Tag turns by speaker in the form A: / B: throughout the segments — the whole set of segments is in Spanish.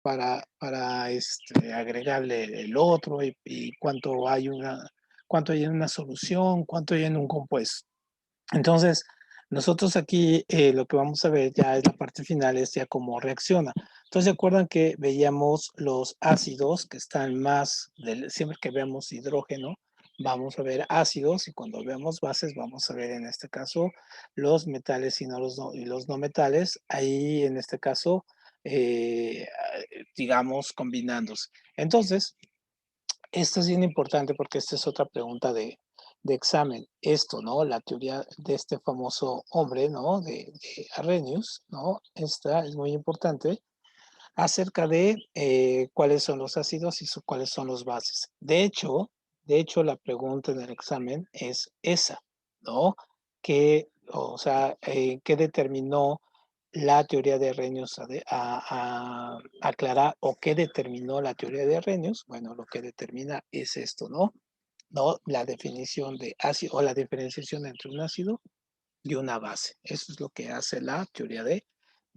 A: agregarle el otro y cuánto hay en una solución, cuánto hay en un compuesto. Entonces, nosotros aquí lo que vamos a ver ya es la parte final, es ya cómo reacciona. Entonces, ¿se acuerdan que veíamos los ácidos que están siempre que veamos hidrógeno, vamos a ver ácidos y cuando veamos bases vamos a ver en este caso los metales y los no metales, ahí en este caso, eh, digamos, combinándose. Entonces, esto es bien importante porque esta es otra pregunta de examen. Esto, ¿no? La teoría de este famoso hombre, ¿no? De Arrhenius, ¿no? Esta es muy importante acerca de cuáles son los ácidos y cuáles son los bases. De hecho, la pregunta en el examen es esa, ¿no? ¿Qué determinó la teoría de Arrhenius a aclarar o qué determinó la teoría de Arrhenius? Bueno, lo que determina es esto, ¿no? No la definición de ácido o la diferenciación entre un ácido y una base. Eso es lo que hace la teoría de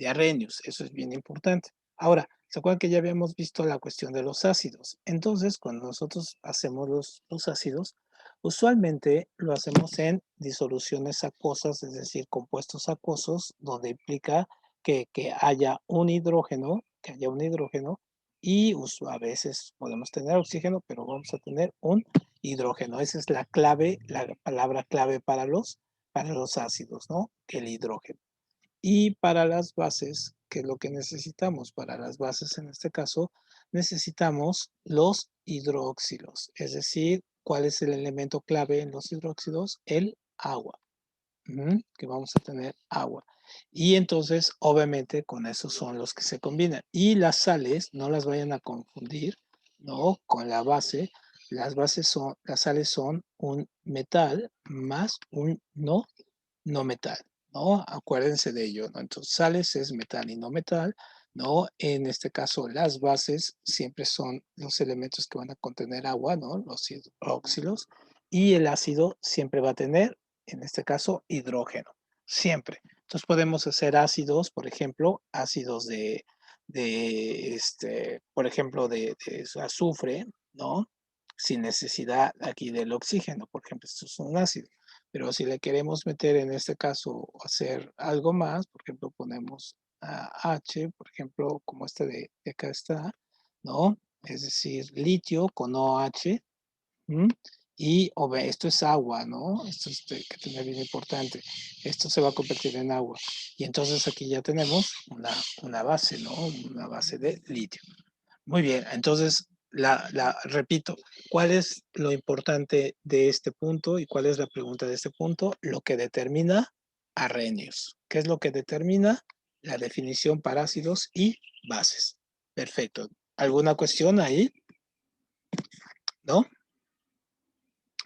A: Arrhenius. Eso es bien importante. Ahora, ¿se acuerdan que ya habíamos visto la cuestión de los ácidos? Entonces, cuando nosotros hacemos los ácidos, usualmente lo hacemos en disoluciones acuosas, es decir, compuestos acuosos, donde implica que haya un hidrógeno, y a veces podemos tener oxígeno, pero vamos a tener un hidrógeno. Esa es la clave, la palabra clave para los ácidos, ¿no? El hidrógeno. Y para las bases, ¿qué es lo que necesitamos? Para las bases, en este caso, necesitamos los hidróxilos. Es decir, ¿cuál es el elemento clave en los hidróxidos? El agua. Que vamos a tener agua. Y entonces, obviamente, con esos son los que se combinan. Y las sales, no las vayan a confundir, ¿no? Con la base. Las sales son un metal más un no metal, ¿no? Acuérdense de ello, ¿no? Entonces, sales es metal y no metal, ¿no? En este caso, las bases siempre son los elementos que van a contener agua, ¿no? Los hidróxilos. Y el ácido siempre va a tener, en este caso, hidrógeno, siempre. Entonces, podemos hacer ácidos, por ejemplo, ácidos por ejemplo, de azufre, ¿no? Sin necesidad aquí del oxígeno, por ejemplo, esto es un ácido. Pero si le queremos meter en este caso, hacer algo más, por ejemplo, ponemos H, por ejemplo, como este de acá está, ¿no? Es decir, litio con OH, ¿m? Esto es agua, ¿no? Esto es que tener bien importante. Esto se va a convertir en agua. Y entonces aquí ya tenemos una base, ¿no? Una base de litio. Muy bien, entonces repito, ¿cuál es lo importante de este punto y cuál es la pregunta de este punto? Lo que determina Arrhenius. ¿Qué es lo que determina? La definición para ácidos y bases. Perfecto. ¿Alguna cuestión ahí? ¿No?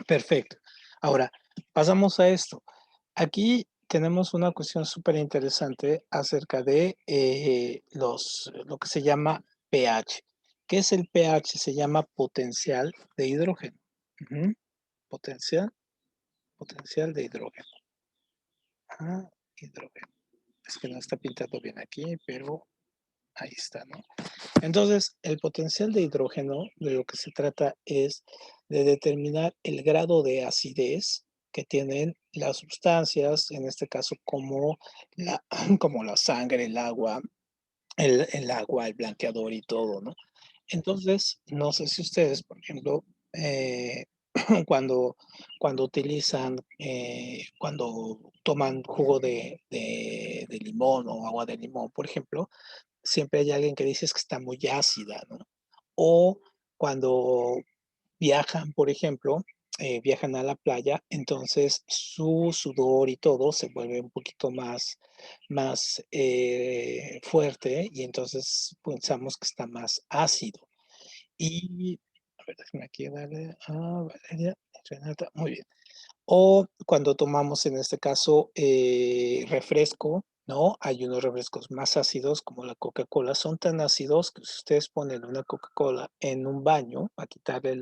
A: Perfecto. Ahora, pasamos a esto. Aquí tenemos una cuestión súper interesante acerca de lo que se llama pH. ¿Qué es el pH? Se llama potencial de hidrógeno. Ujú. Potencial, potencial de hidrógeno. Hidrógeno. Es que no está pintado bien aquí, pero ahí está, ¿no? Entonces, el potencial de hidrógeno, de lo que se trata es de determinar el grado de acidez que tienen las sustancias, en este caso la, como la sangre, el blanqueador y todo, ¿no? Entonces, no sé si ustedes, por ejemplo, cuando, cuando toman jugo de limón o agua de limón, por ejemplo, siempre hay alguien que dice es que está muy ácida, ¿no? O cuando viajan, por ejemplo, viajan a la playa, entonces su sudor y todo se vuelve un poquito más fuerte y entonces pensamos que está más ácido. Y, a ver, déjame aquí darle a Valeria, Renata, muy bien. O cuando tomamos, en este caso, refresco, ¿no? Hay unos refrescos más ácidos, como la Coca-Cola. Son tan ácidos que si ustedes ponen una Coca-Cola en un baño, a quitarle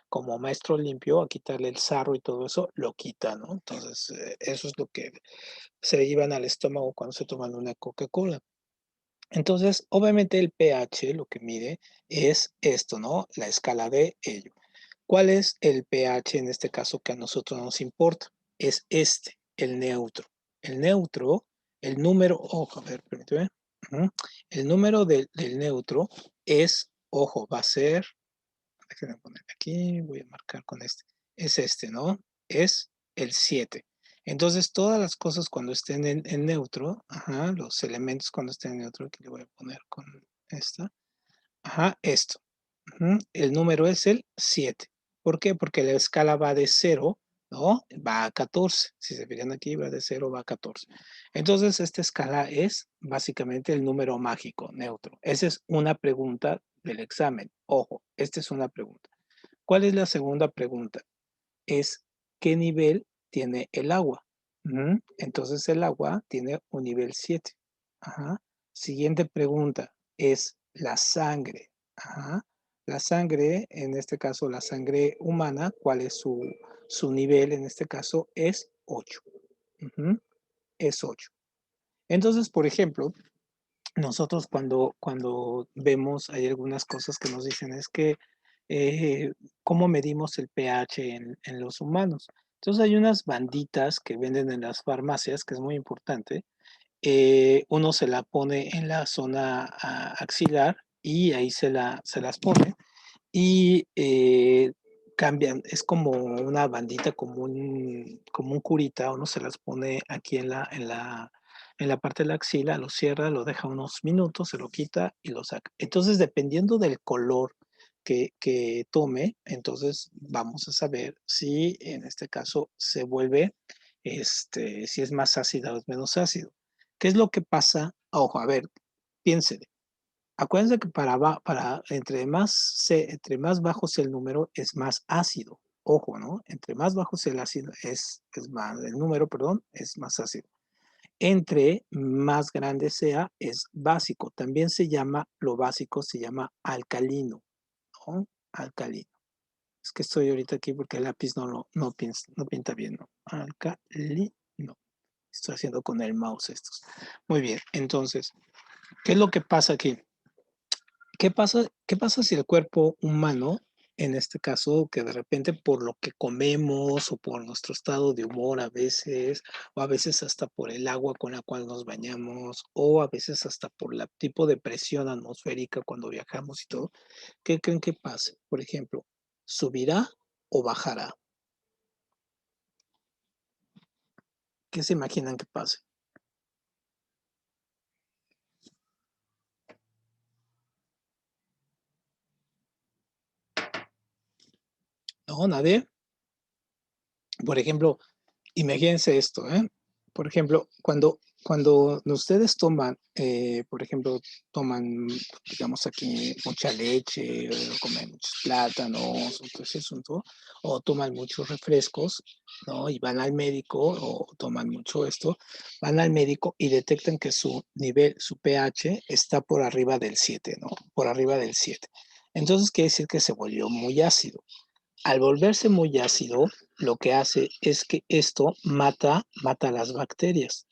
A: como maestro limpio, a quitarle el sarro y todo eso, lo quita, ¿no? Entonces, eso es lo que se llevan al estómago cuando se toman una Coca-Cola. Entonces, obviamente el pH lo que mide es esto, ¿no? La escala de ello. ¿Cuál es el pH en este caso que a nosotros nos importa? Es este, el neutro. El neutro, el número, ojo, a ver, permíteme. El número del neutro es, ojo, va a ser, déjenme poner aquí, voy a marcar con este, es este, ¿no? Es el 7. Entonces, todas las cosas cuando estén en neutro, ajá, los elementos cuando estén en neutro, aquí le voy a poner con esta, ajá, esto. El número es el 7. ¿Por qué? Porque la escala va de 0, ¿no? Va a 14. Si se fijan aquí, va de 0, va a 14. Entonces, esta escala es básicamente el número mágico, neutro. Esa es una pregunta del examen. Ojo, esta es una pregunta. ¿Cuál es la segunda pregunta? Es ¿qué nivel tiene el agua? Entonces, el agua tiene un nivel 7. Ajá. Siguiente pregunta es la sangre. Ajá. La sangre, en este caso, la sangre humana, ¿cuál es su nivel? En este caso es 8. Es 8. Entonces, por ejemplo, nosotros cuando vemos, hay algunas cosas que nos dicen, es que, ¿cómo medimos el pH en los humanos? Entonces hay unas banditas que venden en las farmacias, que es muy importante. Uno se la pone en la zona axilar y ahí se las pone y cambian, es como una bandita, como un curita, uno se las pone aquí en la parte de la axila, lo cierra, lo deja unos minutos, se lo quita y lo saca. Entonces, dependiendo del color que tome, entonces vamos a saber si en este caso se vuelve, si es más ácido o es menos ácido. ¿Qué es lo que pasa? Ojo, a ver, piensen. Acuérdense que entre más bajo sea el número, es más ácido. Ojo, ¿no? Entre más bajo sea el ácido, es más, el número, perdón, es más ácido. Entre más grande sea, es básico. También lo básico se llama alcalino, ¿no? Alcalino. Es que estoy ahorita aquí porque el lápiz no pinta bien, ¿no? Alcalino. Estoy haciendo con el mouse estos. Muy bien, entonces, ¿qué es lo que pasa aquí? ¿Qué pasa si el cuerpo humano, en este caso, que de repente por lo que comemos o por nuestro estado de humor a veces, o a veces hasta por el agua con la cual nos bañamos, o a veces hasta por el tipo de presión atmosférica cuando viajamos y todo, ¿qué creen que pase? Por ejemplo, ¿subirá o bajará? ¿Qué se imaginan que pase? ¿No? ¿Nadie? Por ejemplo, imagínense esto, ¿eh? Por ejemplo, cuando ustedes toman, por ejemplo, toman, digamos aquí, mucha leche, o comen muchos plátanos, entonces, o toman muchos refrescos, ¿no? Y van al médico, o toman mucho esto, van al médico y detectan que su nivel, su pH está por arriba del 7, ¿no? Por arriba del 7. Entonces quiere decir que se volvió muy ácido. Al volverse muy ácido, lo que hace es que esto mata las bacterias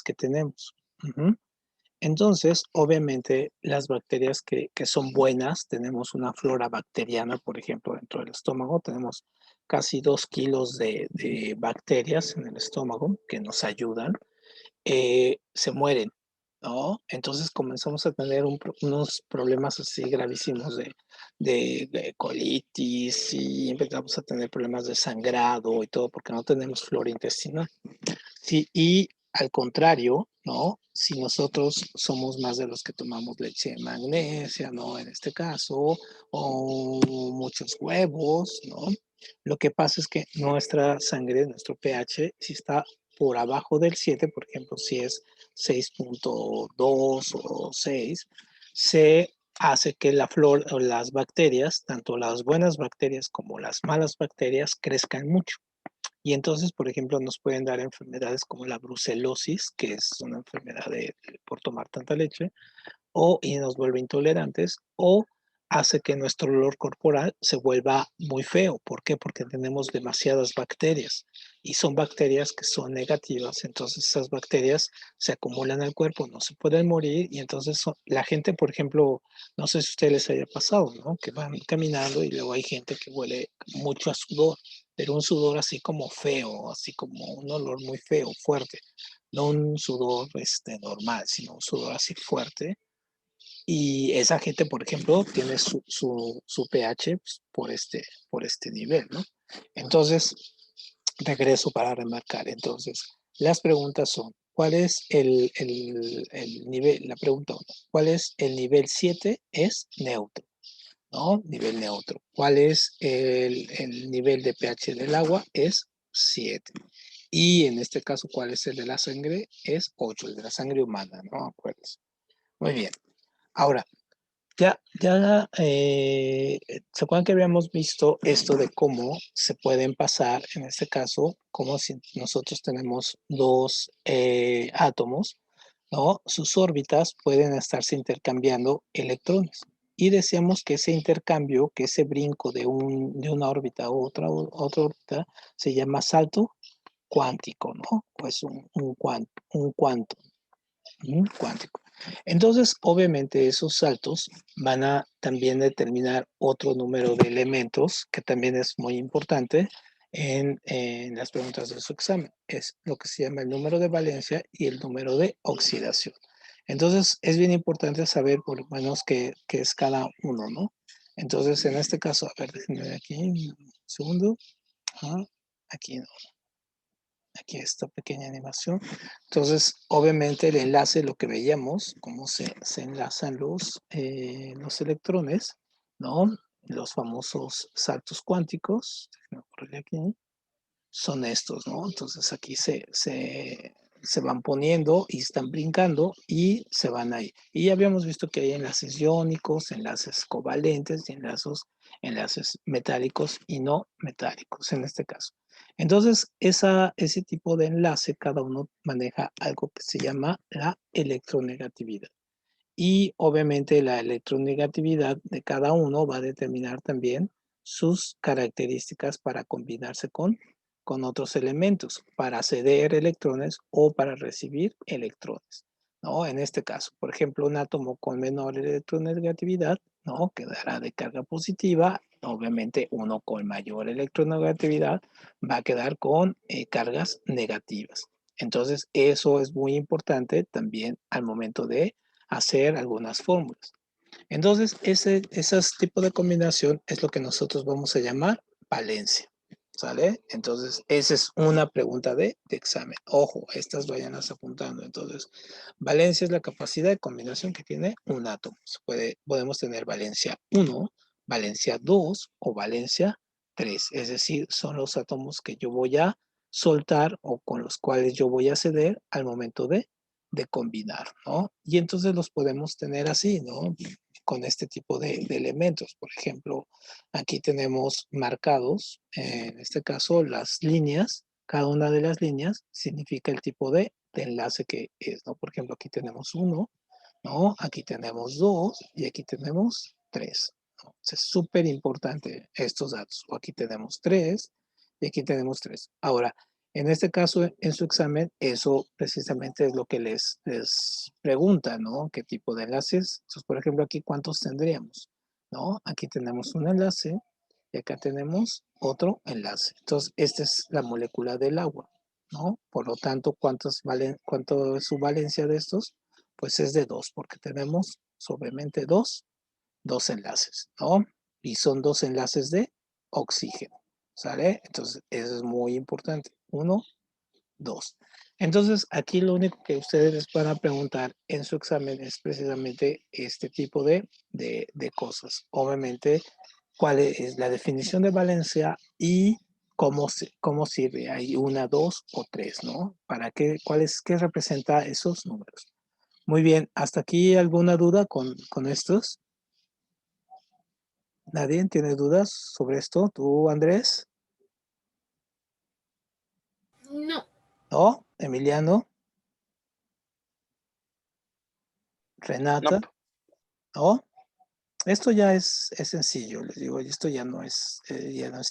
A: que tenemos. Ujú. Entonces, obviamente, las bacterias que son buenas, tenemos una flora bacteriana, por ejemplo, dentro del estómago, tenemos casi 2 kilos de bacterias en el estómago que nos ayudan, se mueren, ¿no? Entonces comenzamos a tener unos problemas así gravísimos de colitis y empezamos a tener problemas de sangrado y todo porque no tenemos flora intestinal. Sí, y al contrario, ¿no? Si nosotros somos más de los que tomamos leche de magnesia, ¿no? En este caso, o muchos huevos, ¿no? Lo que pasa es que nuestra sangre, nuestro pH, si está por abajo del 7, por ejemplo, si es 6.2 o 6, se hace que la flor o las bacterias, tanto las buenas bacterias como las malas bacterias, crezcan mucho. Y entonces, por ejemplo, nos pueden dar enfermedades como la brucelosis, que es una enfermedad por tomar tanta leche, y nos vuelve intolerantes, o hace que nuestro olor corporal se vuelva muy feo. ¿Por qué? Porque tenemos demasiadas bacterias y son bacterias que son negativas. Entonces esas bacterias se acumulan al cuerpo, no se pueden morir y entonces la gente, por ejemplo, no sé si a ustedes les haya pasado, ¿no? Que van caminando y luego hay gente que huele mucho a sudor, pero un sudor así como feo, así como un olor muy feo, fuerte. No un sudor normal, sino un sudor así fuerte y esa gente, por ejemplo, tiene su pH pues, por este nivel, ¿no? Entonces, regreso para remarcar. Entonces, las preguntas son, ¿cuál es el nivel? La pregunta 1, ¿cuál es el nivel 7? Es neutro, ¿no? Nivel neutro. ¿Cuál es el nivel de pH del agua? Es 7. Y en este caso, ¿cuál es el de la sangre? Es 8, el de la sangre humana, ¿no? Acuérdense. Muy bien. Ahora, ¿se acuerdan que habíamos visto esto de cómo se pueden pasar, en este caso, como si nosotros tenemos dos átomos, ¿no? Sus órbitas pueden estarse intercambiando electrones. Y decíamos que ese intercambio, que ese brinco de una órbita a otra órbita, se llama salto cuántico, ¿no? Pues un cuanto cuántico. Entonces, obviamente, esos saltos van a también determinar otro número de elementos, que también es muy importante en las preguntas de su examen. Es lo que se llama el número de valencia y el número de oxidación. Entonces, es bien importante saber por lo menos qué es cada uno, ¿no? Entonces, en este caso, a ver, déjenme ver aquí un segundo. Ah, aquí no. Aquí esta pequeña animación. Entonces, obviamente el enlace, lo que veíamos, cómo se enlazan los electrones, ¿no? Los famosos saltos cuánticos, déjenme ponerle aquí, son estos, ¿no? Entonces aquí se van poniendo y están brincando y se van ahí. Y ya habíamos visto que hay enlaces iónicos, enlaces covalentes y enlaces metálicos y no metálicos en este caso. Entonces, ese tipo de enlace, cada uno maneja algo que se llama la electronegatividad. Y obviamente la electronegatividad de cada uno va a determinar también sus características para combinarse con otros elementos, para ceder electrones o para recibir electrones, ¿no? En este caso, por ejemplo, un átomo con menor electronegatividad, ¿no? Quedará de carga positiva. Obviamente, uno con mayor electronegatividad va a quedar con cargas negativas. Entonces, eso es muy importante también al momento de hacer algunas fórmulas. Entonces, ese tipo de combinación es lo que nosotros vamos a llamar valencia. ¿Sale? Entonces, esa es una pregunta de examen. Ojo, estas vayanas apuntando. Entonces, valencia es la capacidad de combinación que tiene un átomo. Podemos tener valencia 1, valencia 2 o valencia 3. Es decir, son los átomos que yo voy a soltar o con los cuales yo voy a ceder al momento de combinar, ¿no? Y entonces los podemos tener así, ¿no? Con este tipo de elementos. Por ejemplo, aquí tenemos marcados, en este caso, las líneas. Cada una de las líneas significa el tipo de enlace que es, ¿no? Por ejemplo, aquí tenemos uno, ¿no? Aquí tenemos dos y aquí tenemos tres, ¿no? Es súper importante estos datos. O aquí tenemos tres y aquí tenemos tres. Ahora, en este caso, en su examen, eso precisamente es lo que les pregunta, ¿no? ¿Qué tipo de enlaces? Entonces, por ejemplo, aquí, ¿cuántos tendríamos? ¿No? Aquí tenemos un enlace y acá tenemos otro enlace. Entonces, esta es la molécula del agua, ¿no? Por lo tanto, ¿cuánto es su valencia de estos? Pues es de 2, porque tenemos solamente dos enlaces, ¿no? Y son dos enlaces de oxígeno, ¿sale? Entonces, eso es muy importante. 1, 2. Entonces, aquí lo único que ustedes les van a preguntar en su examen es precisamente este tipo de cosas. Obviamente, cuál es la definición de valencia y cómo sirve. Hay una, dos o tres, ¿no? ¿Para qué? ¿Qué representa esos números? Muy bien, ¿hasta aquí alguna duda con estos? ¿Nadie tiene dudas sobre esto? ¿Tú, Andrés?
B: No,
A: ¿No? ¿Emiliano?
C: No,
A: ¿Renata? ¿No? Esto ya es sencillo, les digo, esto ya no es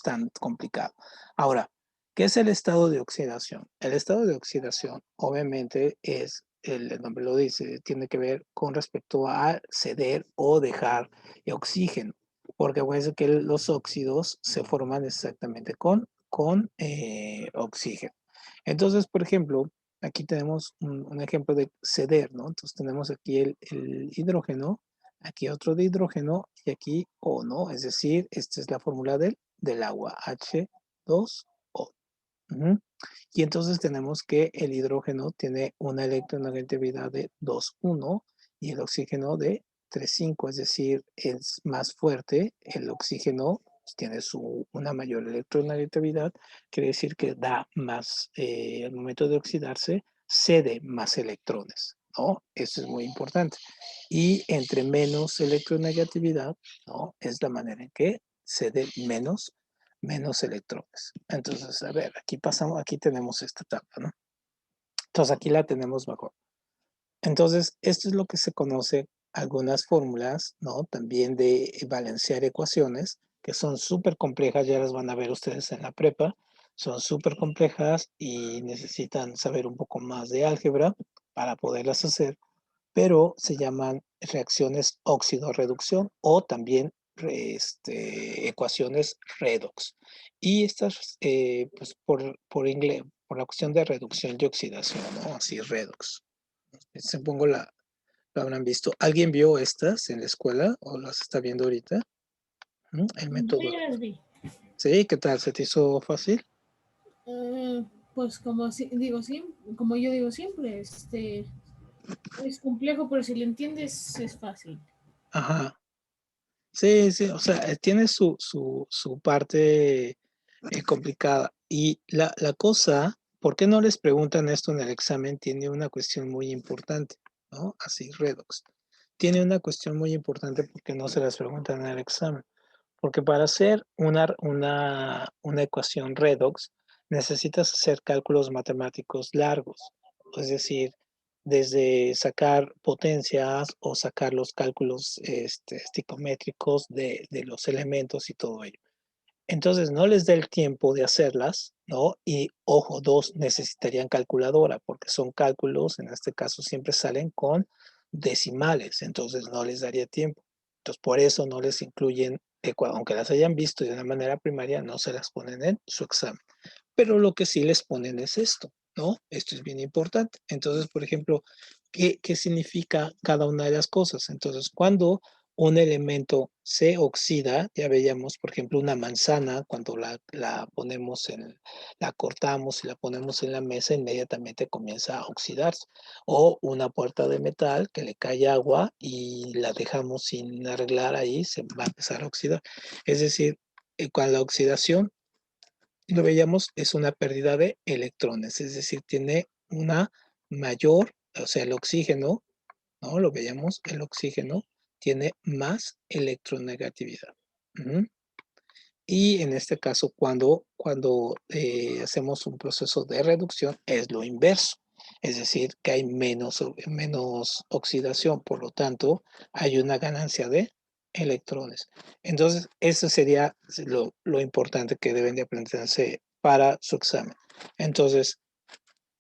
A: tan complicado. Ahora, ¿qué es el estado de oxidación? El estado de oxidación, obviamente, el nombre lo dice, tiene que ver con respecto a ceder o dejar oxígeno, porque acuérdense que los óxidos se forman exactamente con oxígeno. Entonces, por ejemplo, aquí tenemos un ejemplo de ceder, ¿no? Entonces tenemos aquí el hidrógeno, aquí otro de hidrógeno y aquí O, ¿no? Es decir, esta es la fórmula del agua, H2O. Ujú. Y entonces tenemos que el hidrógeno tiene una electronegatividad de 2,1 y el oxígeno de 3,5, es decir, es más fuerte. El oxígeno tiene una mayor electronegatividad, quiere decir que da más, al momento de oxidarse, cede más electrones, ¿no? Eso es muy importante. Y entre menos electronegatividad, ¿no? Es la manera en que cede menos electrones. Entonces, a ver, aquí tenemos esta tabla, ¿no? Entonces, aquí la tenemos mejor. Entonces, esto es lo que se conoce algunas fórmulas, ¿no? También de balancear ecuaciones, que son súper complejas, ya las van a ver ustedes en la prepa, son súper complejas y necesitan saber un poco más de álgebra para poderlas hacer, pero se llaman reacciones óxido-reducción o también ecuaciones redox. Y estas, pues por inglés, por la cuestión de reducción y oxidación, ¿no? Así, redox. Supongo lo habrán visto. ¿Alguien vio estas en la escuela o las está viendo ahorita? ¿Mm? El
B: Sí,
A: método.
B: ya las vi.
A: Sí, ¿qué tal? ¿Se te hizo fácil?
B: Eh, pues como digo, como yo digo siempre, es complejo, pero si lo entiendes es fácil.
A: Ajá. Sí, sí, o sea, tiene su parte complicada. Y la cosa, ¿por qué no les preguntan esto en el examen? Tiene una cuestión muy importante, ¿no? Así, redox. Tiene una cuestión muy importante porque no se las preguntan en el examen. Porque para hacer una ecuación redox necesitas hacer cálculos matemáticos largos. Es decir, desde sacar potencias o sacar los cálculos esticométricos de los elementos y todo ello. Entonces no les da el tiempo de hacerlas, ¿no? Y ojo, dos, necesitarían calculadora, porque son cálculos, en este caso siempre salen con decimales, entonces no les daría tiempo. Entonces por eso no les incluyen, aunque las hayan visto de una manera primaria, no se las ponen en su examen. Pero lo que sí les ponen es esto, ¿no? Esto es bien importante. Entonces, por ejemplo, ¿qué significa cada una de las cosas? Entonces, cuando un elemento se oxida, ya veíamos, por ejemplo, una manzana, cuando la ponemos la cortamos y la ponemos en la mesa, inmediatamente comienza a oxidarse. O una puerta de metal que le cae agua y la dejamos sin arreglar ahí, se va a empezar a oxidar. Es decir, con la oxidación lo veíamos, es una pérdida de electrones, es decir, tiene una mayor, o sea, el oxígeno, ¿no? Lo veíamos, el oxígeno tiene más electronegatividad. Ujú. Y en este caso, cuando hacemos un proceso de reducción, es lo inverso. Es decir, que hay menos oxidación, por lo tanto, hay una ganancia de electrones. Entonces, eso sería lo importante que deben de aprenderse para su examen. Entonces,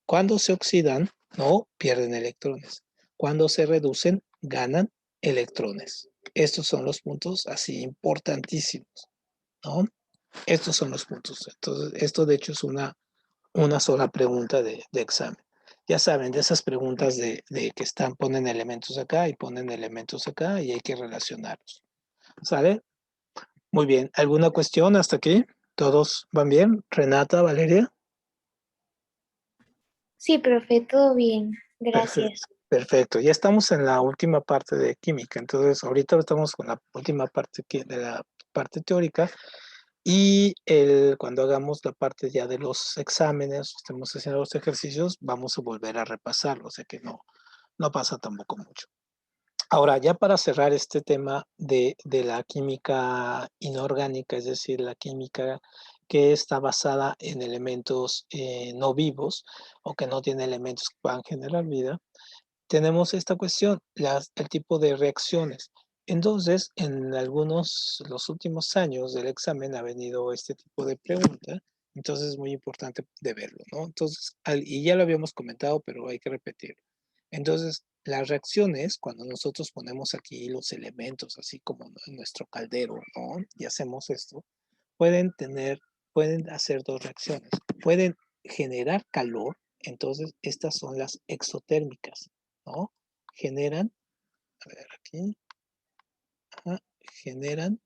A: cuando se oxidan, no pierden electrones. Cuando se reducen, ganan electrones. Estos son los puntos así importantísimos, ¿no? Estos son los puntos. Entonces, esto de hecho es una sola pregunta de examen. Ya saben, de esas preguntas de que ponen elementos acá y ponen elementos acá y hay que relacionarlos. ¿Sale? Muy bien. ¿Alguna cuestión hasta aquí? ¿Todos van bien? Renata, Valeria.
C: Sí, profe, todo bien.
A: Perfecto.
C: Gracias.
A: Perfecto. Ya estamos en la última parte de química. Entonces, ahorita estamos con la última parte de la parte teórica. Y cuando hagamos la parte ya de los exámenes, estemos haciendo los ejercicios, vamos a volver a repasarlo, o sea que no pasa tampoco mucho. Ahora, ya para cerrar este tema de la química inorgánica, es decir, la química que está basada en elementos no vivos o que no tiene elementos que puedan generar vida, tenemos esta cuestión, el tipo de reacciones. Entonces, en los últimos años del examen ha venido este tipo de pregunta, entonces es muy importante de verlo, ¿no? Entonces, y ya lo habíamos comentado, pero hay que repetirlo. Entonces, las reacciones, cuando nosotros ponemos aquí los elementos, así como en nuestro caldero, ¿no? Y hacemos esto, pueden hacer dos reacciones. Pueden generar calor, entonces estas son las exotérmicas, ¿no? Generan, a ver aquí, ajá, generan,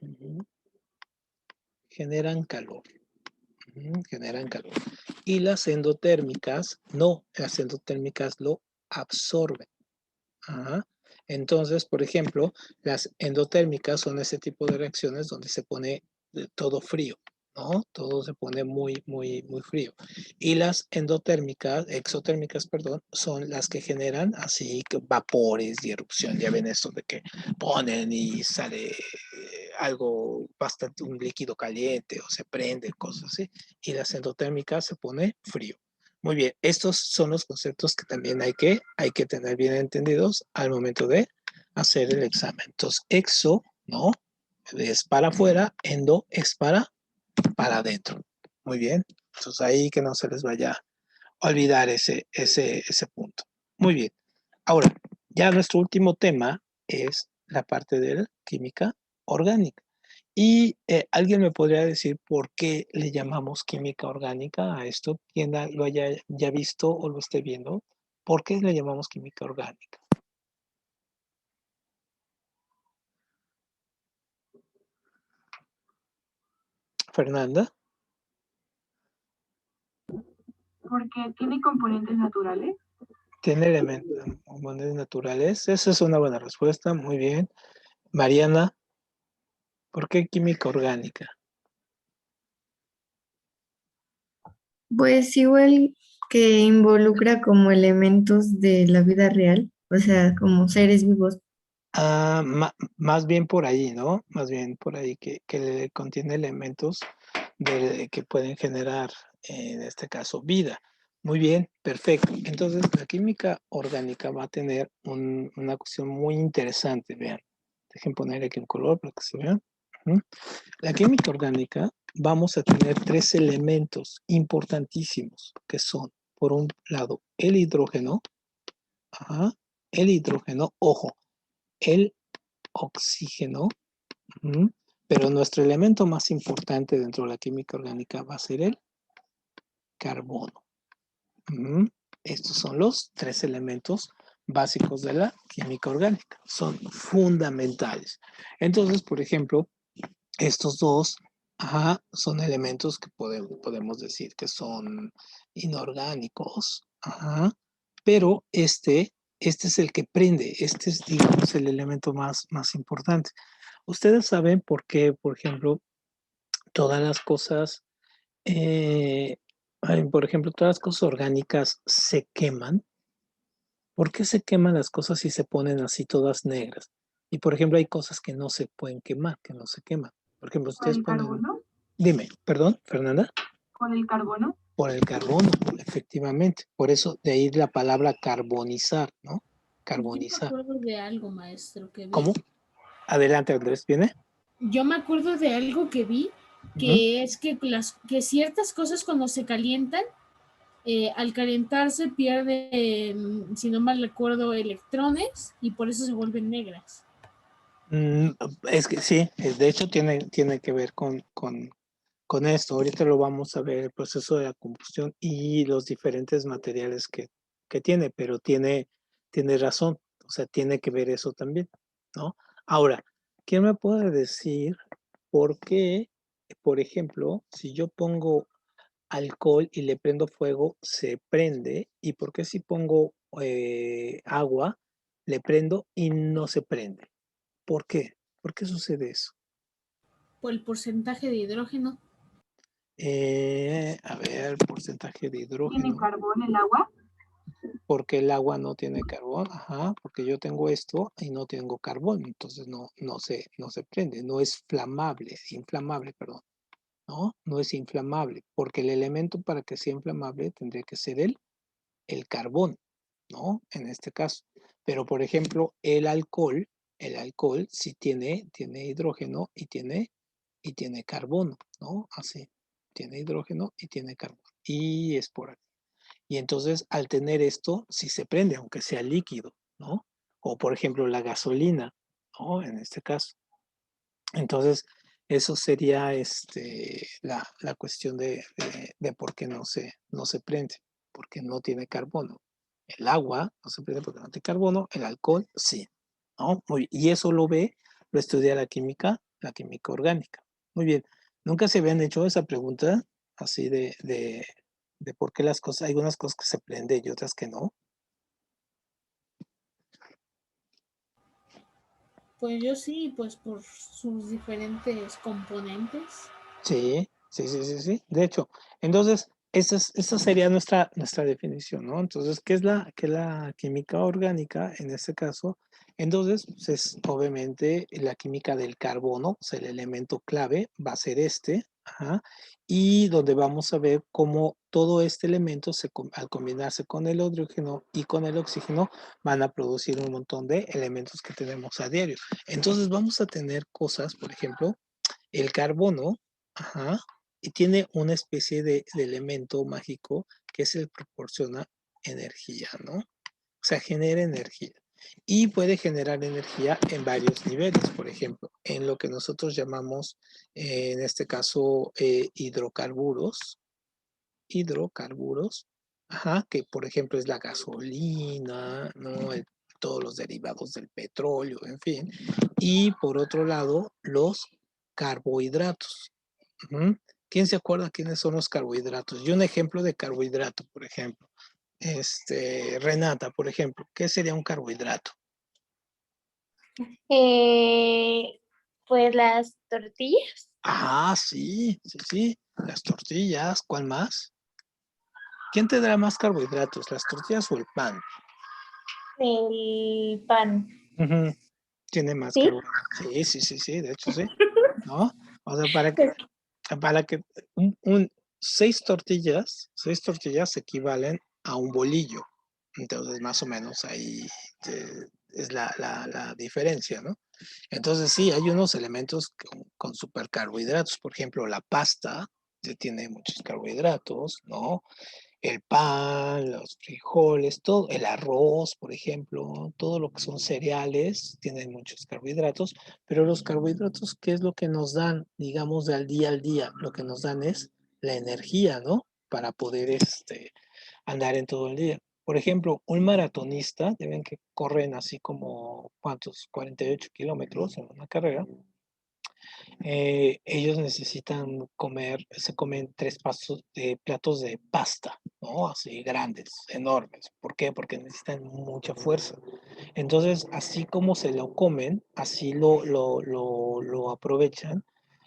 A: ujú, generan calor, generan calor. Y las endotérmicas, no, las endotérmicas lo absorben. Ajá. Entonces, por ejemplo, las endotérmicas son ese tipo de reacciones donde se pone todo frío, ¿no? Todo se pone muy, muy, muy frío. Y las endotérmicas, exotérmicas, perdón, son las que generan así vapores y erupción. Ya ven esto de que ponen y sale algo bastante, un líquido caliente o se prende, cosas así. Y las endotérmicas se pone frío. Muy bien, estos son los conceptos que también hay que tener bien entendidos al momento de hacer el examen. Entonces, exo, ¿no? Es para afuera, endo es para adentro. Muy bien, entonces ahí que no se les vaya a olvidar ese punto. Muy bien, ahora, ya nuestro último tema es la parte de la química orgánica. Y alguien me podría decir por qué le llamamos química orgánica a esto, quien lo haya ya visto o lo esté viendo, ¿por qué le llamamos química orgánica? Fernanda,
D: Porque tiene componentes naturales.
A: ¿tiene elementos componentes naturales? Esa es una buena respuesta, muy bien. Mariana, ¿por qué química orgánica?
C: Pues igual que involucra como elementos de la vida real, o sea, como seres vivos.
A: Ah, más bien por ahí, ¿no? Más bien por ahí que contiene elementos que pueden generar, en este caso, vida. Muy bien, perfecto. Entonces, la química orgánica va a tener una cuestión muy interesante, vean. Dejen poner aquí un color para que se vean. Ujú. La química orgánica, vamos a tener tres elementos importantísimos, que son, por un lado, el hidrógeno, ajá, el hidrógeno, ojo, el oxígeno, ujú, pero nuestro elemento más importante dentro de la química orgánica va a ser el carbono. Ujú. Estos son los tres elementos básicos de la química orgánica. Son fundamentales. Entonces, por ejemplo, estos dos, ajá, son elementos que podemos decir que son inorgánicos, ajá, pero este es el que prende, este es, digamos, el elemento más importante. Ustedes saben por qué, por ejemplo, todas las cosas, por ejemplo, todas las cosas orgánicas se queman. ¿Por qué se queman las cosas si se ponen así todas negras? Y por ejemplo, hay cosas que no se pueden quemar, que no se queman. Por ejemplo,
D: Por
A: ustedes
D: el
A: ponen,
D: carbono.
A: dime, perdón, Fernanda,
D: Con el carbono.
A: por el carbono, efectivamente. Por eso de ahí la palabra carbonizar, ¿no?
B: Yo me
A: Carbonizar.
B: acuerdo de algo, maestro, que vi.
A: ¿Cómo? Adelante, Andrés, ¿viene?
B: Yo me acuerdo de algo que vi,
A: Ujú.
B: que es que, que ciertas cosas cuando se calientan, al calentarse pierde, si no mal recuerdo, electrones y por eso se vuelven negras.
A: Mm, es que sí, de hecho tiene que ver con esto. Ahorita lo vamos a ver, el proceso de la combustión y los diferentes materiales que tiene, pero tiene razón, o sea, tiene que ver eso también, ¿no? Ahora, ¿quién me puede decir por qué, por ejemplo, si yo pongo alcohol y le prendo fuego, se prende? ¿Y por qué si pongo agua, le prendo y no se prende? ¿Por qué? ¿Por qué sucede eso?
B: Por el porcentaje de hidrógeno.
A: A ver, porcentaje de
D: Tiene
A: hidrógeno.
D: carbón el agua.
A: Porque el agua no tiene carbón, ajá, porque yo tengo esto y no tengo carbón, entonces no se prende, no es flamable, inflamable, perdón, ¿no? No es inflamable, porque el elemento para que sea inflamable tendría que ser el carbón, ¿no? En este caso. Pero, por ejemplo, el alcohol El alcohol sí tiene hidrógeno y tiene carbono, ¿no? Así, tiene hidrógeno y tiene carbono. Y es por aquí. Y entonces, al tener esto, sí se prende, aunque sea líquido, ¿no? O, por ejemplo, la gasolina, ¿no? En este caso. Entonces, eso sería la cuestión de por qué no se prende, porque no tiene carbono. El agua no se prende porque no tiene carbono, el alcohol sí, ¿no? Y eso lo estudia la química orgánica. Muy bien. ¿Nunca se habían hecho esa pregunta así de por qué las cosas, hay algunas cosas que se prenden y otras que no?
B: Pues yo sí, pues por sus diferentes componentes.
A: Sí, sí, sí, sí, sí. De hecho, entonces, esa sería nuestra definición, ¿no? Entonces, qué es la química orgánica en este caso? Entonces, pues es obviamente la química del carbono, o sea, el elemento clave va a ser ajá, y donde vamos a ver cómo todo este elemento, al combinarse con el hidrógeno y con el oxígeno, van a producir un montón de elementos que tenemos a diario. Entonces, vamos a tener cosas, por ejemplo, el carbono, ajá, y tiene una especie de elemento mágico que es el proporciona energía, ¿no? O sea, genera energía. Y puede generar energía en varios niveles, por ejemplo, en lo que nosotros llamamos, en este caso, hidrocarburos, ajá, que por ejemplo es la gasolina, ¿no? Todos los derivados del petróleo, en fin. Y por otro lado, los carbohidratos. Ujú. ¿Quién se acuerda quiénes son los carbohidratos? Y un ejemplo de carbohidrato, por ejemplo. Renata, por ejemplo, ¿qué sería un carbohidrato?
E: Eh, pues las tortillas,
A: Ah, sí, sí, sí. Las tortillas, ¿cuál más? ¿Quién tendrá más carbohidratos, las tortillas o el pan?
E: el pan,
A: Ujú. Tiene más
E: ¿sí?
A: carbohidratos. Sí, sí, sí, sí, de hecho sí. ¿No? O sea, para que seis tortillas equivalen a un bolillo. Entonces, más o menos ahí es la diferencia, ¿no? Entonces, sí, hay unos elementos con supercarbohidratos. Por ejemplo, la pasta tiene muchos carbohidratos, ¿no? El pan, los frijoles, todo, el arroz, por ejemplo, todo lo que son cereales, tienen muchos carbohidratos, pero los carbohidratos, ¿qué es lo que nos dan, digamos, de al día? Lo que nos dan es la energía, ¿no? Para poder andar en todo el día. Por ejemplo, un maratonista, deben que corren así como, ¿cuántos? 48 kilómetros en una carrera. Ellos necesitan se comen platos de pasta, ¿no? Así grandes, enormes. ¿Por qué? Porque necesitan mucha fuerza. Entonces, así como se lo comen, así lo aprovechan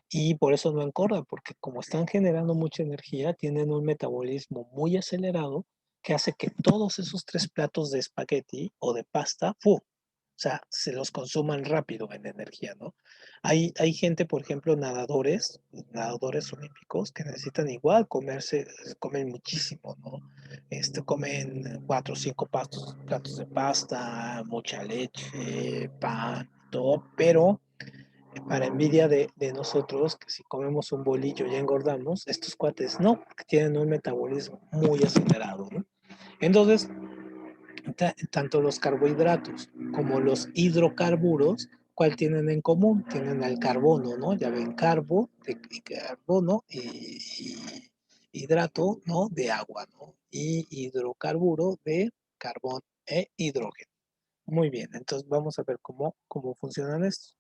A: y por eso no engordan, porque como están generando mucha energía, tienen un metabolismo muy acelerado que hace que todos esos 3 platos de espagueti o de pasta, ¡fu! O sea, se los consuman rápido en energía, ¿no? Hay gente, por ejemplo, nadadores olímpicos que necesitan igual comen muchísimo, ¿no? Comen 4 o 5 platos de pasta, mucha leche, pan, todo, pero para envidia de nosotros, que si comemos un bolillo ya engordamos, estos cuates no, porque tienen un metabolismo muy acelerado, ¿no? Entonces, tanto los carbohidratos como los hidrocarburos, ¿cuál tienen en común? Tienen el carbono, ¿no? Ya ven, de carbono y hidrato, ¿no? De agua, ¿no? Y hidrocarburo de carbón e hidrógeno. Muy bien, entonces vamos a ver cómo funcionan estos.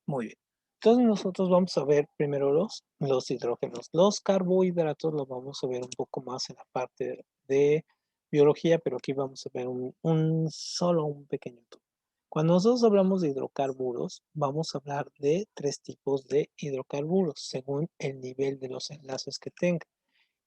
A: Muy bien. Entonces nosotros vamos a ver primero los hidrógenos. Los carbohidratos los vamos a ver un poco más en la parte de biología, pero aquí vamos a ver solo un pequeño toque. Cuando nosotros hablamos de hidrocarburos, vamos a hablar de 3 tipos de hidrocarburos según el nivel de los enlaces que tenga.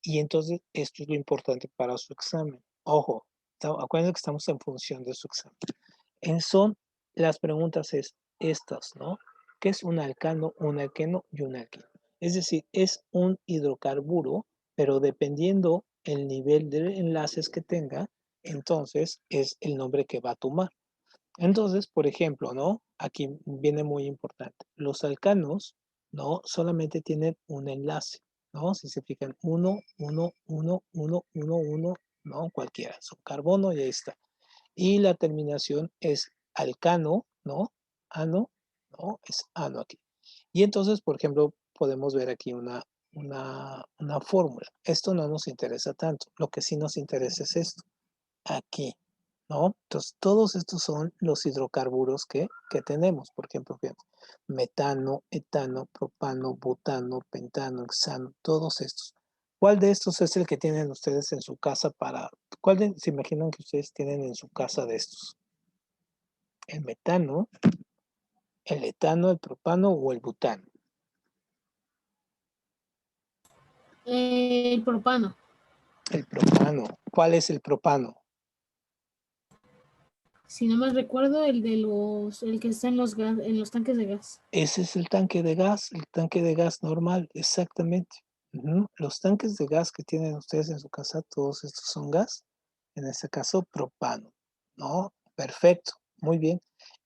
A: Y entonces esto es lo importante para su examen. Ojo, acuérdense que estamos en función de su examen. Son las preguntas estas, ¿no? ¿Qué es un alcano, un alqueno y un alqueno? Es decir, es un hidrocarburo, pero dependiendo el nivel de enlaces que tenga, entonces es el nombre que va a tomar. Entonces, por ejemplo, ¿no? Aquí viene muy importante. Los alcanos, ¿no? Solamente tienen un enlace, ¿no? Si se fijan, 1, 1, 1, 1, 1, 1, ¿no? Cualquiera, son carbono y ahí está. Y la terminación es alcano, ¿no? Ano, ¿no? Es ano aquí. Y entonces, por ejemplo, podemos ver aquí una fórmula. Esto no nos interesa tanto. Lo que sí nos interesa es esto, aquí, ¿no? Entonces, todos estos son los hidrocarburos que tenemos. Por ejemplo, fíjate, metano, etano, propano, butano, pentano, hexano, todos estos. ¿Cuál de estos es el que tienen ustedes en su casa se imaginan que ustedes tienen en su casa de estos? ¿El metano, el etano, el propano o el butano?
B: El propano.
A: El propano. ¿Cuál es el propano?
B: Si no mal recuerdo, el que está en en los tanques de gas.
A: Ese es el tanque de gas normal, exactamente. Ujú. Los tanques de gas que tienen ustedes en su casa, todos estos son gas, en este caso propano, ¿no? Perfecto, muy bien.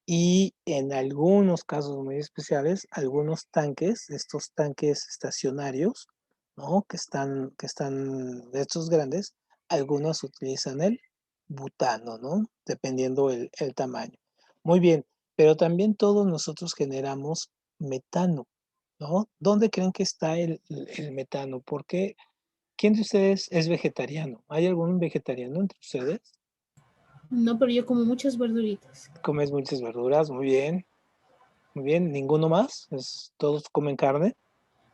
A: Y en algunos casos muy especiales, algunos tanques, estos tanques estacionarios, ¿no? Que están de estos grandes, algunos utilizan el butano, ¿no? Dependiendo el tamaño. Muy bien, pero también todos nosotros generamos metano, ¿no? ¿Dónde creen que está el metano? ¿Por qué? ¿Quién de ustedes es vegetariano? ¿Hay algún vegetariano entre ustedes?
B: No, pero yo como muchas verduritas.
A: ¿Comes muchas verduras? Muy bien, muy bien. ¿Ninguno más? ¿Todos comen carne?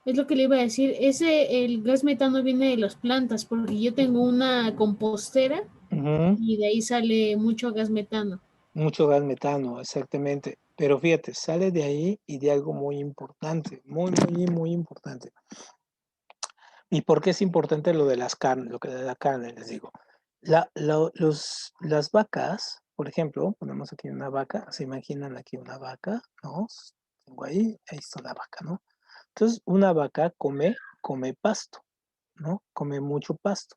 B: Es lo que le iba a decir. El gas metano viene de las plantas, porque yo tengo una compostera
A: Ujú.
B: y de ahí sale mucho gas metano.
A: Mucho gas metano, exactamente. Pero fíjate, sale de ahí y de algo muy importante, muy, muy, muy importante. ¿Y por qué es importante lo de las carnes, lo que de la carne, les digo? Las vacas, por ejemplo, ponemos aquí una vaca, se imaginan aquí una vaca, ¿no? Tengo ahí está la vaca, ¿no? Entonces, una vaca come pasto, ¿no? Come mucho pasto.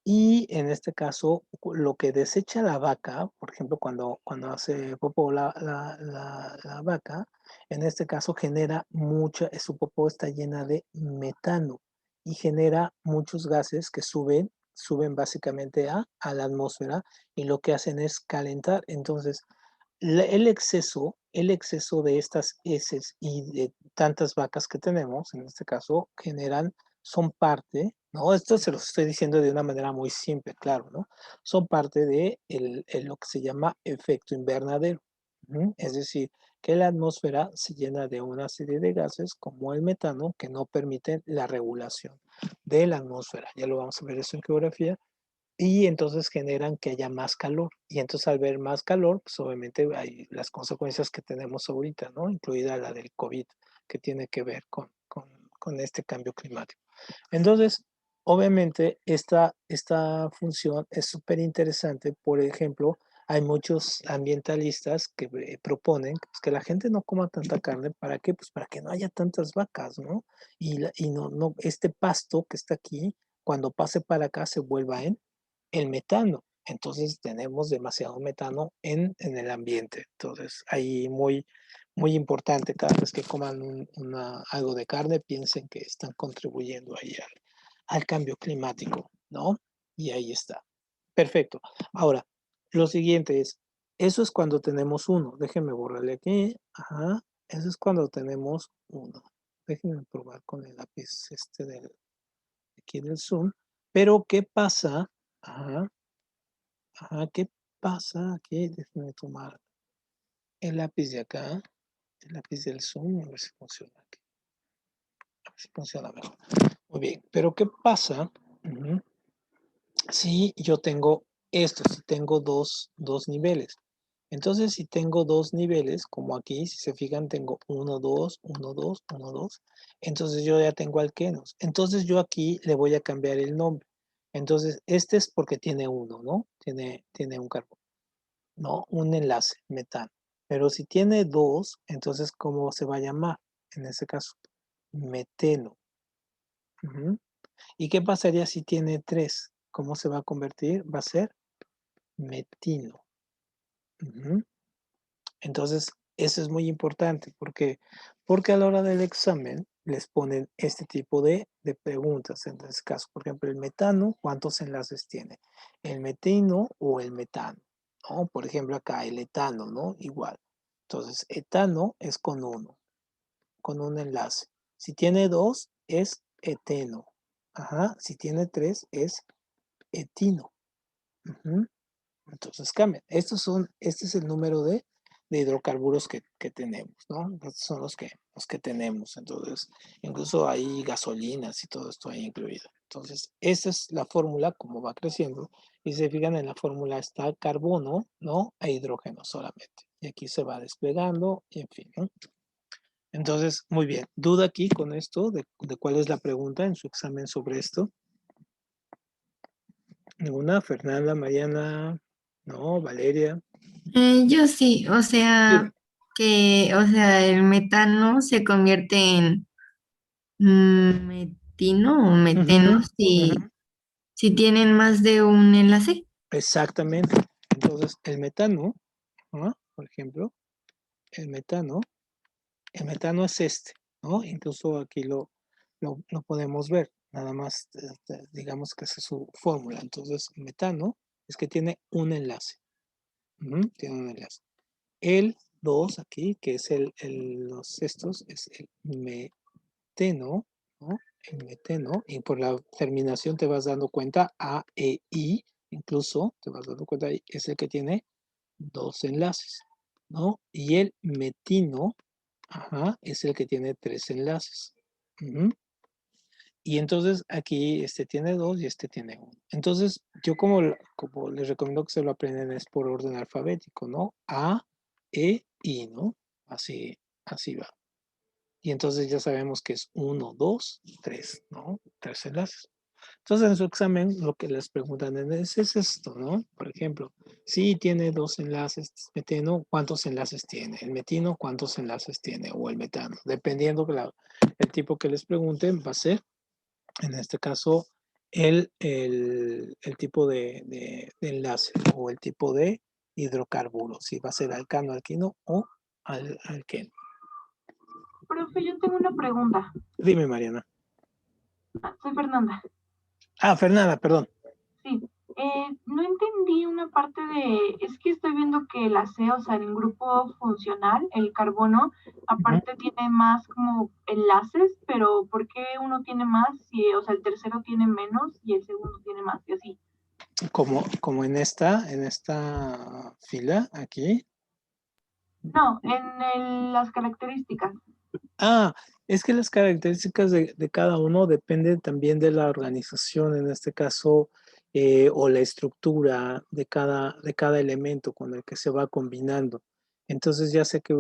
A: Y en este caso, lo que desecha la vaca, por ejemplo, cuando hace popó la vaca, en este caso genera su popó está llena de metano y genera muchos gases que suben básicamente a la atmósfera y lo que hacen es calentar. Entonces, el exceso de estas heces y de tantas vacas que tenemos, en este caso, son parte, ¿no? Esto se los estoy diciendo de una manera muy simple, claro, ¿no? Son parte de lo que se llama efecto invernadero. ¿Mm? Es decir, que la atmósfera se llena de una serie de gases como el metano que no permiten la regulación de la atmósfera. Ya lo vamos a ver eso en geografía y entonces generan que haya más calor. Y entonces al ver más calor, pues obviamente hay las consecuencias que tenemos ahorita, ¿no? Incluida la del COVID, que tiene que ver con este cambio climático. Entonces, obviamente, esta función es súper interesante. Por ejemplo, hay muchos ambientalistas que proponen pues, que la gente no coma tanta carne. ¿Para qué? Pues para que no haya tantas vacas, ¿no? Y no, este pasto que está aquí, cuando pase para acá, se vuelva en el metano. Entonces tenemos demasiado metano en el ambiente. Entonces, ahí muy, muy importante, cada vez que coman algo de carne, piensen que están contribuyendo ahí al cambio climático, ¿no? Y ahí está. Perfecto. Ahora, lo siguiente eso es cuando tenemos uno. Déjenme borrarle aquí. Ajá. Eso es cuando tenemos uno. Déjenme probar con el lápiz aquí del Zoom. Pero, ¿qué pasa? Ajá. Ajá, ¿qué pasa aquí? Déjenme tomar el lápiz de acá, el lápiz del Zoom, a ver si funciona aquí. A ver si funciona mejor. Muy bien, pero ¿qué pasa si yo tengo esto? Si tengo dos niveles. Entonces, si tengo dos niveles, como aquí, si se fijan, tengo 1, 2, 1, 2, 1, 2. Entonces, yo ya tengo alquenos. Entonces, yo aquí le voy a cambiar el nombre. Entonces, este es porque tiene uno, ¿no? Tiene un carbono. ¿No? Un enlace, metano. Pero si tiene dos, entonces, ¿cómo se va a llamar? En ese caso, meteno. Ujú. ¿Y qué pasaría si tiene tres? ¿Cómo se va a convertir? Va a ser metino. Ujú. Entonces, eso es muy importante. Porque a la hora del examen les ponen este tipo de preguntas. En este caso, por ejemplo, el metano, ¿cuántos enlaces tiene? El meteno o el metano, ¿no? Por ejemplo, acá el etano, ¿no? Igual. Entonces, etano es con un enlace. Si tiene 2, es eteno. Ajá. Si tiene 3, es etino. Ujú. Entonces cambian. Este es el número de hidrocarburos que tenemos, ¿no? Estos son los que tenemos. Entonces, incluso hay gasolinas y todo esto ahí incluido. Entonces, esta es la fórmula como va creciendo. Y se fijan en la fórmula está carbono, ¿no? E hidrógeno solamente. Y aquí se va desplegando y en fin, ¿no? Entonces, muy bien. ¿Duda aquí con esto de cuál es la pregunta en su examen sobre esto? ¿Ninguna? Fernanda, Mariana, no, Valeria.
C: Yo sí, o sea, el metano se convierte en metino o meteno
A: Ujú, ujú.
C: si tienen más de un enlace.
A: Exactamente. Entonces, el metano, ¿no? Por ejemplo, el metano es este, ¿no? Incluso aquí lo podemos ver. Nada más, digamos que esa es su fórmula. Entonces, el metano es que tiene un enlace. Ujú, tiene un enlace. El 2 aquí, que es estos, es el meteno, ¿no? El meteno, y por la terminación te vas dando cuenta, A, E, I, incluso te vas dando cuenta, es el que tiene 2 enlaces, ¿no? Y el metino, ajá, es el que tiene 3 enlaces. Ujú. Y entonces aquí este tiene 2 y este tiene 1. Entonces, yo como les recomiendo que se lo aprendan es por orden alfabético, ¿no? A, E, I, ¿no? Así va. Y entonces ya sabemos que es 1, 2, 3, ¿no? 3 enlaces. Entonces en su examen lo que les preguntan es esto, ¿no? Por ejemplo, si tiene 2 enlaces, meteno, ¿cuántos enlaces tiene? El metino, ¿cuántos enlaces tiene? O el metano. Dependiendo el tipo que les pregunten, va a ser, en este caso, el tipo de enlace o el tipo de hidrocarburo. Si va a ser alcano, alquino o alqueno.
D: Profe, yo tengo una pregunta.
A: Dime, Mariana.
D: Soy Fernanda.
A: Fernanda, perdón.
D: Sí. No entendí una parte es que estoy viendo que la C, o sea, en grupo funcional, el carbono, aparte tiene más como enlaces, pero ¿por qué uno tiene más y, o sea, el tercero tiene menos y el segundo tiene más y así?
A: Como en esta fila aquí.
D: No, en las características.
A: Es que las características de cada uno dependen también de la organización, en este caso, o la estructura de cada elemento con el que se va combinando. Entonces ya sé que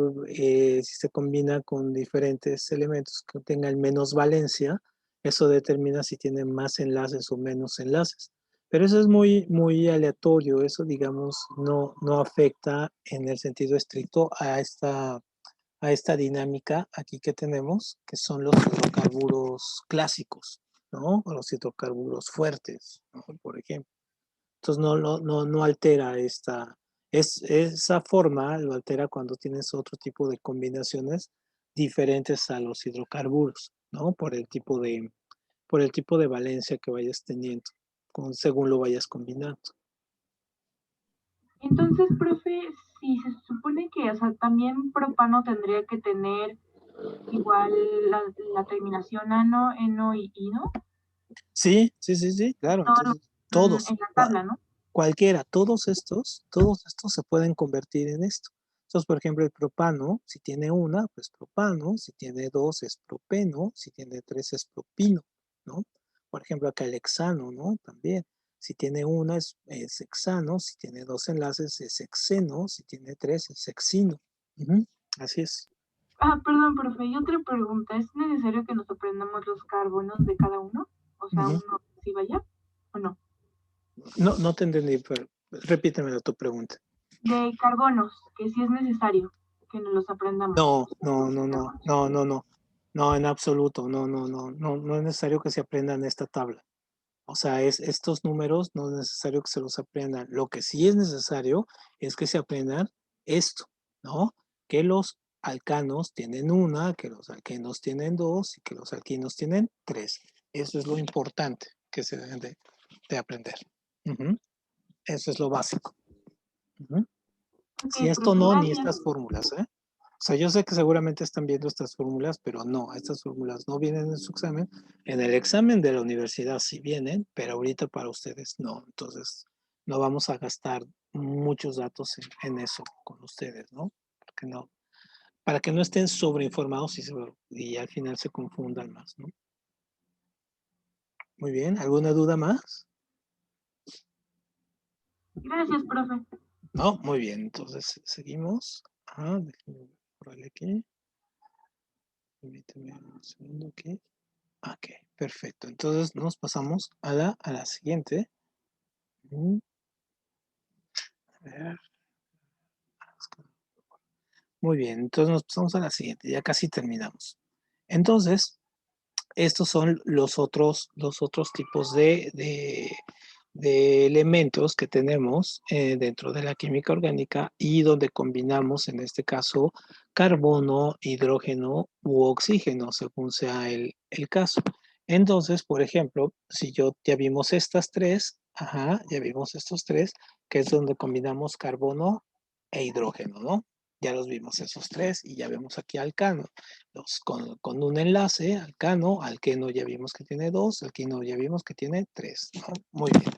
A: si se combina con diferentes elementos que tengan menos valencia, eso determina si tienen más enlaces o menos enlaces. Pero eso es muy, muy aleatorio, eso digamos no afecta en el sentido estricto a esta dinámica aquí que tenemos, que son los hidrocarburos clásicos, ¿no? O los hidrocarburos fuertes, ¿no? Por ejemplo. Entonces no altera esa forma, lo altera cuando tienes otro tipo de combinaciones diferentes a los hidrocarburos, ¿no? Por el tipo de valencia que vayas teniendo, según lo vayas combinando.
D: Entonces, profe, si se supone que, o sea, también propano tendría que tener igual la terminación ano, eno y ino,
A: Sí, claro. Entonces, todos,
D: en la tabla, ¿no?
A: cualquiera, todos estos se pueden convertir en esto. Entonces, por ejemplo, el propano, si tiene una, pues propano, si tiene 2 es propeno, si tiene 3 es propino, ¿no? Por ejemplo, acá el hexano, ¿no? También, si tiene una es hexano, si tiene 2 enlaces es hexeno, si tiene 3 es hexino. Ujú, así es.
D: Perdón, profe, y otra pregunta, ¿es necesario que nos aprendamos los carbonos de cada uno? O sea,
A: Ujú.
D: uno así vaya, ¿o no?
A: No te entendí, pero repíteme tu pregunta.
D: De carbonos, que sí es necesario que nos los aprendamos.
A: No, en absoluto, no es necesario que se aprendan esta tabla. O sea, estos números no es necesario que se los aprendan. Lo que sí es necesario es que se aprendan esto, ¿no? Que los alcanos tienen una, que los alquenos tienen dos y que los alquinos tienen tres. Eso es lo importante que se deben de aprender. Eso es lo básico.
D: Ok,
A: Si esto
D: profe,
A: no, ni
D: gracias.
A: estas fórmulas, ¿eh? O sea, yo sé que seguramente están viendo estas fórmulas, pero no, estas fórmulas no vienen en su examen. En el examen de la universidad sí vienen, pero ahorita para ustedes no. Entonces, no vamos a gastar muchos datos en eso con ustedes, ¿no? Porque no, para que no estén sobreinformados y al final se confundan más, ¿no? Muy bien, ¿alguna duda más?
D: Gracias, profe.
A: No, muy bien, entonces seguimos. Déjenme borrarle aquí. Permíteme un segundo aquí. Ok, perfecto. Entonces nos pasamos a la siguiente. A ver. Muy bien, entonces nos pasamos a la siguiente. Ya casi terminamos. Entonces, estos son los otros tipos de elementos que tenemos dentro de la química orgánica y donde combinamos, en este caso, carbono, hidrógeno u oxígeno, según sea el caso. Entonces, por ejemplo, si ya vimos estas tres, ya vimos estos tres, que es donde combinamos carbono e hidrógeno, ¿no? Ya los vimos esos tres y ya vemos aquí alcano. Con un enlace, alcano, alqueno ya vimos que tiene dos, alquino ya vimos que tiene tres, ¿no? Muy bien.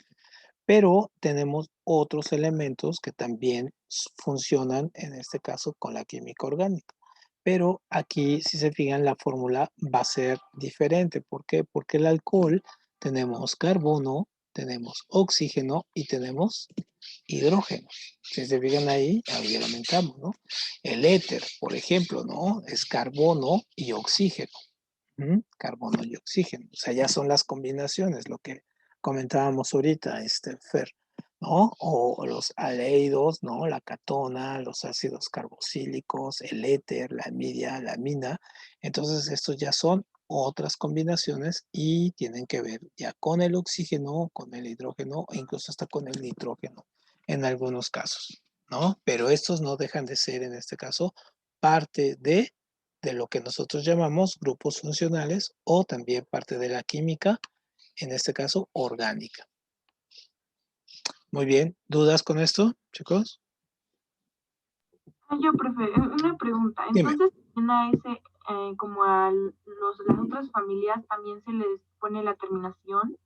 A: Pero tenemos otros elementos que también funcionan, en este caso, con la química orgánica. Pero aquí, si se fijan, la fórmula va a ser diferente. ¿Por qué? Porque el alcohol tenemos carbono, tenemos oxígeno y tenemos hidrógeno. Si se fijan ahí lo aumentamos, ¿no? El éter, por ejemplo, ¿no? Es carbono y oxígeno. Carbono y oxígeno. O sea, ya son las combinaciones, lo que comentábamos ahorita, Fer, ¿no? O los aldehídos, ¿no? La catona, los ácidos carboxílicos, el éter, la amidia, la amina. Entonces, estos ya son otras combinaciones y tienen que ver ya con el oxígeno, con el hidrógeno e incluso hasta con el nitrógeno en algunos casos, ¿no? Pero estos no dejan de ser, en este caso, parte de lo que nosotros llamamos grupos funcionales o también parte de la química, en este caso orgánica. Muy bien, ¿dudas con esto, chicos?
D: Yo, profe, una pregunta.
A: Dime.
D: Entonces, también a ese, como a las otras familias, también se les pone la terminación.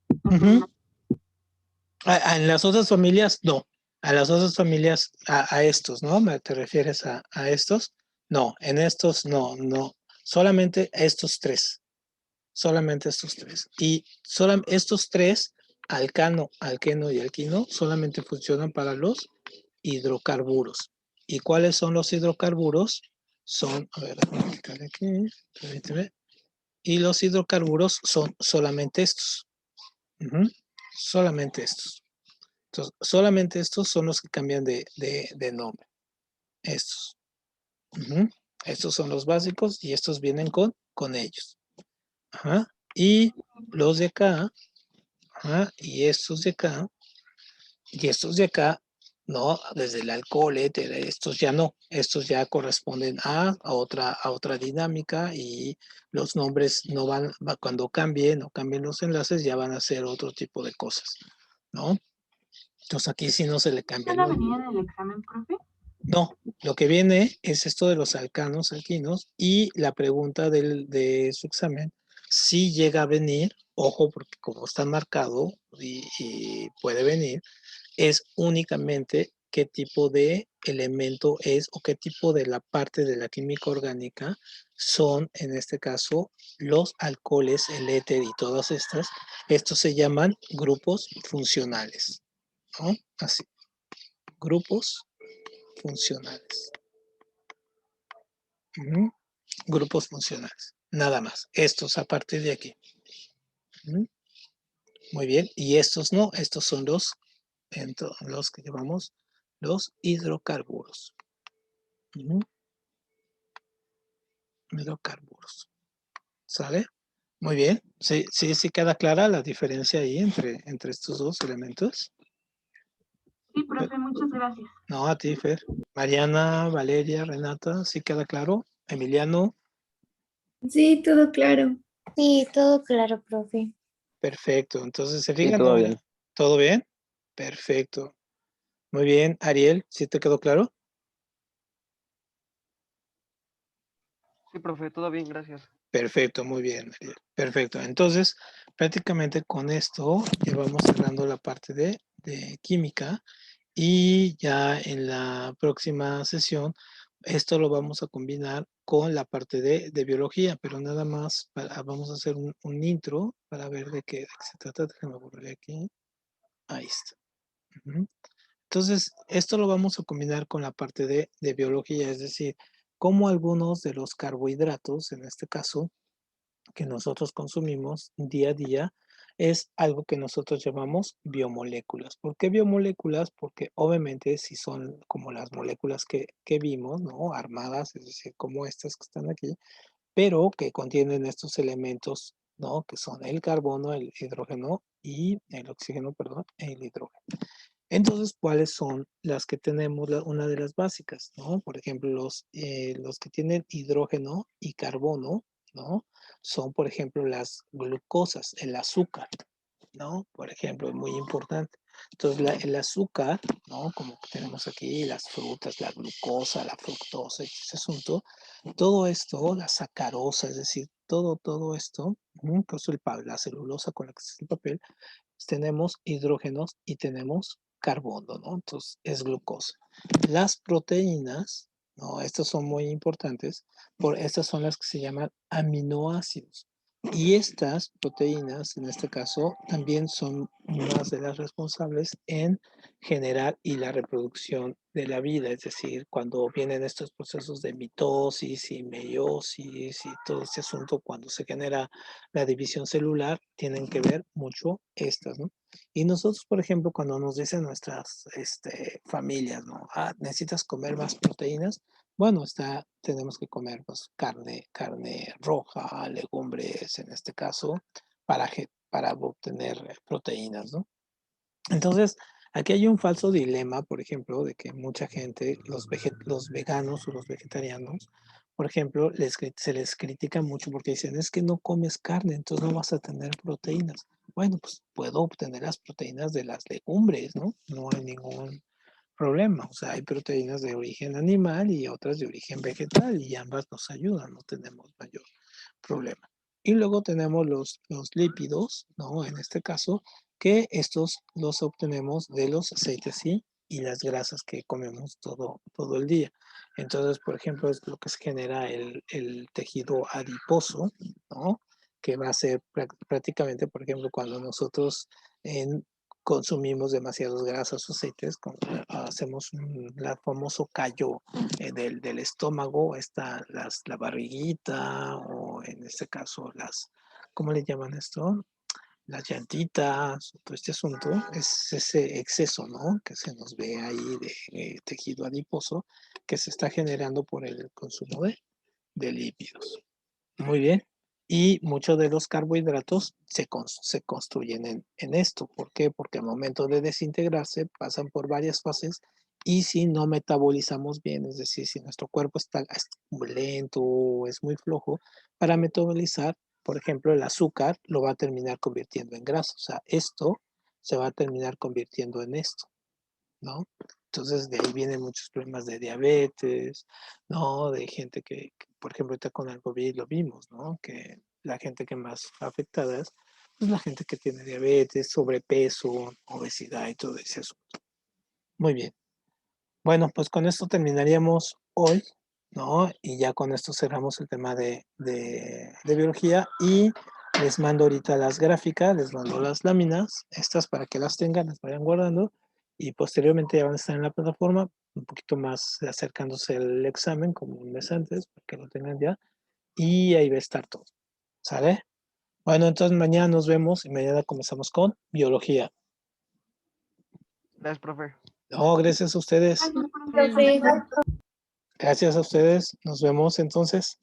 A: En las otras familias, no. A las otras familias, a estos, ¿no? ¿Te refieres a estos? No, en estos no. Solamente estos tres. Solamente estos tres. Y estos tres, alcano, alqueno y alquino, solamente funcionan para los hidrocarburos. ¿Y cuáles son los hidrocarburos? Son, a ver, déjame clicar aquí, permíteme. Y los hidrocarburos son solamente estos. Solamente estos. Entonces, solamente estos son los que cambian de nombre. Estos. Estos son los básicos y estos vienen con ellos. Y los de acá, y estos de acá, y estos de acá, no, desde el alcohol, estos ya no, estos ya corresponden a otra dinámica y los nombres no cuando cambien o cambien los enlaces, ya van a ser otro tipo de cosas, ¿no? Entonces aquí sí no se le cambia el
D: ¿Van a
A: nombre.
D: venir en el examen, profe?
A: No, lo que viene es esto de los alcanos, alquinos, y la pregunta de su examen, si llega a venir, ojo, porque como está marcado y puede venir, es únicamente qué tipo de elemento es o qué tipo de la parte de la química orgánica son, en este caso, los alcoholes, el éter y todas estas. Estos se llaman grupos funcionales, ¿no? Así, grupos funcionales. Grupos funcionales, nada más. Estos a partir de aquí. Muy bien, y estos no, estos son los que llamamos los hidrocarburos. Hidrocarburos. ¿Sale? Muy bien. Sí queda clara la diferencia ahí entre estos dos elementos.
D: Sí, profe, muchas gracias.
A: No, a ti, Fer. Mariana, Valeria, Renata, ¿sí queda claro? Emiliano,
C: Sí, todo claro.
E: Sí, todo claro, profe.
A: perfecto. Entonces, ¿se
F: Sí,
A: fijan?
F: todo bien.
A: ¿Todo bien? Perfecto. Muy bien. Ariel, ¿sí te quedó claro?
F: Sí, profe, todo bien, gracias.
A: Perfecto, muy bien, Ariel. Perfecto. Entonces, prácticamente con esto ya vamos cerrando la parte de química y ya en la próxima sesión esto lo vamos a combinar con la parte de biología, pero nada más vamos a hacer un intro para ver de qué se trata. Déjame borrar aquí. Ahí está. Ujú. Entonces, esto lo vamos a combinar con la parte de biología, es decir, cómo algunos de los carbohidratos, en este caso, que nosotros consumimos día a día, es algo que nosotros llamamos biomoléculas. ¿Por qué biomoléculas? Porque obviamente si son como las moléculas que vimos, ¿no? Armadas, es decir, como estas que están aquí, pero que contienen estos elementos, ¿no? Que son el carbono, el hidrógeno y el oxígeno, perdón, el hidrógeno. Entonces, ¿cuáles son las que tenemos? Una de las básicas, ¿no? Por ejemplo, los que tienen hidrógeno y carbono, ¿no? Son, por ejemplo, las glucosas, el azúcar, ¿no? Por ejemplo, es muy importante. Entonces, el azúcar, ¿no? Como que tenemos aquí las frutas, la glucosa, la fructosa, ese asunto, todo esto, la sacarosa, es decir, todo esto, incluso la celulosa con la que se hace el papel, tenemos hidrógenos y tenemos carbono, ¿no? Entonces es glucosa. Las proteínas, ¿no? Estas son muy importantes, estas son las que se llaman aminoácidos. Y estas proteínas, en este caso, también son unas de las responsables en generar y la reproducción de la vida, es decir, cuando vienen estos procesos de mitosis y meiosis y todo este asunto, cuando se genera la división celular, tienen que ver mucho estas, ¿no? Y nosotros, por ejemplo, cuando nos dicen nuestras familias, ¿no? Ah, necesitas comer más proteínas. Bueno, tenemos que comer pues, carne roja, legumbres en este caso, para obtener proteínas, ¿no? Entonces, aquí hay un falso dilema, por ejemplo, de que mucha gente, los veganos o los vegetarianos, por ejemplo, se les critica mucho porque dicen, es que no comes carne, entonces no vas a tener proteínas. Bueno, pues puedo obtener las proteínas de las legumbres, ¿no? No hay ningún problema. O sea, hay proteínas de origen animal y otras de origen vegetal y ambas nos ayudan, no tenemos mayor problema. Y luego tenemos los lípidos, ¿no? En este caso, que estos los obtenemos de los aceites y las grasas que comemos todo el día. Entonces, por ejemplo, es lo que se genera el tejido adiposo, ¿no? Que va a ser prácticamente, por ejemplo, cuando nosotros consumimos demasiadas grasas o aceites, hacemos el famoso callo del estómago, está la barriguita o en este caso ¿cómo le llaman esto? Las llantitas, todo este asunto, es ese exceso, ¿no? Que se nos ve ahí de tejido adiposo que se está generando por el consumo de lípidos. Muy bien. Y muchos de los carbohidratos se construyen en esto. ¿Por qué? Porque al momento de desintegrarse pasan por varias fases y si no metabolizamos bien, es decir, si nuestro cuerpo es muy lento o es muy flojo, para metabolizar, por ejemplo, el azúcar lo va a terminar convirtiendo en grasa. O sea, esto se va a terminar convirtiendo en esto, ¿no? Entonces de ahí vienen muchos problemas de diabetes, ¿no? De gente por ejemplo, ahorita con el COVID lo vimos, ¿no? Que la gente que más afectada es pues, la gente que tiene diabetes, sobrepeso, obesidad y todo ese asunto. Muy bien. Bueno, pues con esto terminaríamos hoy, ¿no? Y ya con esto cerramos el tema de biología y les mando ahorita las gráficas, les mando las láminas, estas para que las tengan, las vayan guardando y posteriormente ya van a estar en la plataforma un poquito más acercándose al examen como un mes antes, para que lo tengan ya y ahí va a estar todo, ¿sale? Bueno, entonces mañana nos vemos y mañana comenzamos con biología.
F: Gracias, profe.
A: No, gracias a ustedes.
D: Gracias, profe.
A: Gracias a ustedes. Nos vemos entonces.